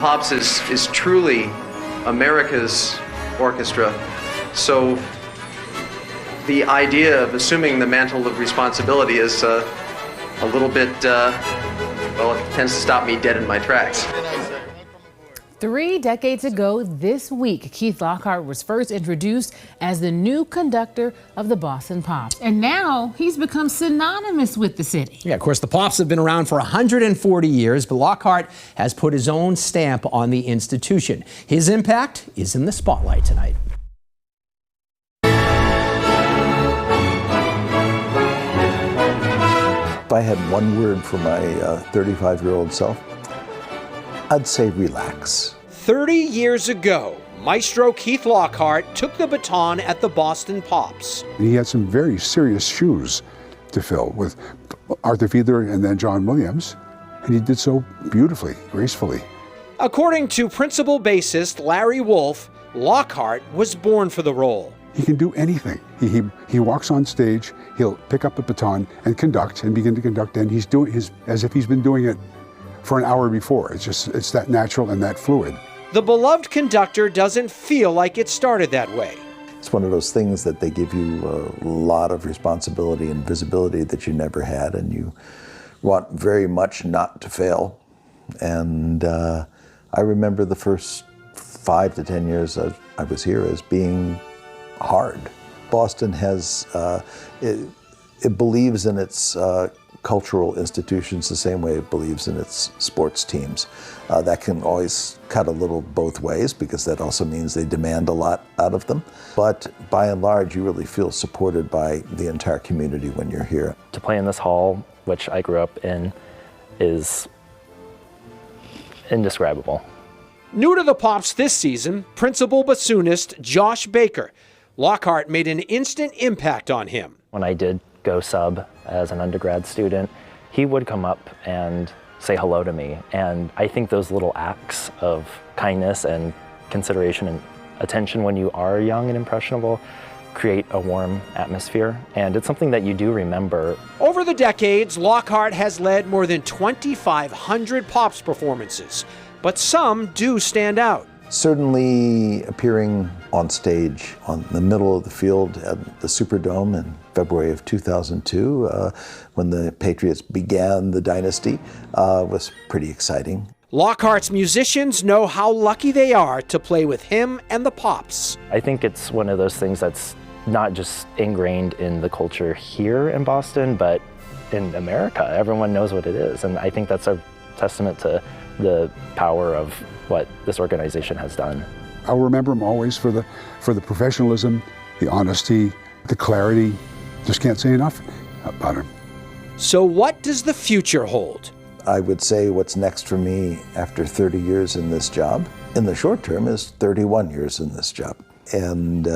Pops is truly America's orchestra, so the idea of assuming the mantle of responsibility is a little bit, well, it tends to stop me dead in my tracks. 3 decades ago this week, Keith Lockhart was first introduced as the new conductor of the Boston Pops. And now he's become synonymous with the city. Yeah, of course, the Pops have been around for 140 years, but Lockhart has put his own stamp on the institution. His impact is in the spotlight tonight. If I had one word for my 35-year-old self, I'd say relax. 30 years ago, Maestro Keith Lockhart took the baton at the Boston Pops. He had some very serious shoes to fill with Arthur Fiedler and then John Williams, and he did so beautifully, gracefully. According to principal bassist Larry Wolf, Lockhart was born for the role. He can do anything. He walks on stage, he'll pick up the baton and conduct and begin to conduct, and he's doing as if he's been doing it for an hour before. It's that natural and that fluid. The beloved conductor doesn't feel like it started that way. It's one of those things that they give you a lot of responsibility and visibility that you never had, and you want very much not to fail. And I remember the first 5 to 10 years I was here as being hard. Boston has, it believes in its cultural institutions the same way it believes in its sports teams. That can always cut a little both ways because that also means they demand a lot out of them. But by and large, you really feel supported by the entire community when you're here. To play in this hall, which I grew up in, is indescribable. New to the Pops this season, principal bassoonist Josh Baker. Lockhart made an instant impact on him. When I did go sub as an undergrad student, he would come up and say hello to me. And I think those little acts of kindness and consideration and attention when you are young and impressionable create a warm atmosphere. And it's something that you do remember. Over the decades, Lockhart has led more than 2,500 Pops performances, but some do stand out. Certainly appearing on stage on the middle of the field at the Superdome in February of 2002, when the Patriots began the dynasty, was pretty exciting. Lockhart's musicians know how lucky they are to play with him and the Pops. I think it's one of those things that's not just ingrained in the culture here in Boston, but in America. Everyone knows what it is, and I think that's a testament to the power of what this organization has done. I'll remember him always for the professionalism, the honesty, the clarity. Just can't say enough about him. So what does the future hold? I would say what's next for me after 30 years in this job, in the short term, is 31 years in this job. And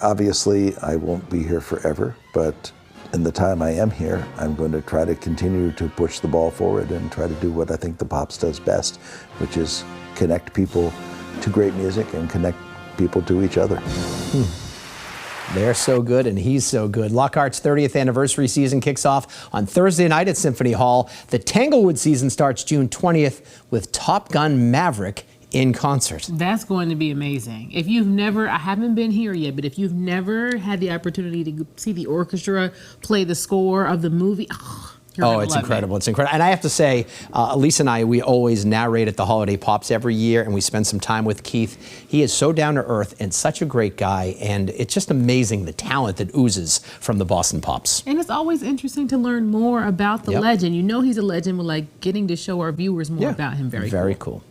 obviously I won't be here forever, but in the time I am here, I'm going to try to continue to push the ball forward and try to do what I think the Pops does best, which is connect people to great music and connect people to each other. They're so good and he's so good. Lockhart's 30th anniversary season kicks off on Thursday night at Symphony Hall. The Tanglewood season starts June 20th with Top Gun Maverick in concert. That's going to be amazing. If you've never, I haven't been here yet, but if you've never had the opportunity to see the orchestra play the score of the movie, it's incredible. It's incredible. And I have to say, Elise and I, we always narrate at the Holiday Pops every year, and we spend some time with Keith. He is so down to earth and such a great guy, and it's just amazing the talent that oozes from the Boston Pops. And it's always interesting to learn more about the legend. You know he's a legend, but like getting to show our viewers more about him. Very cool.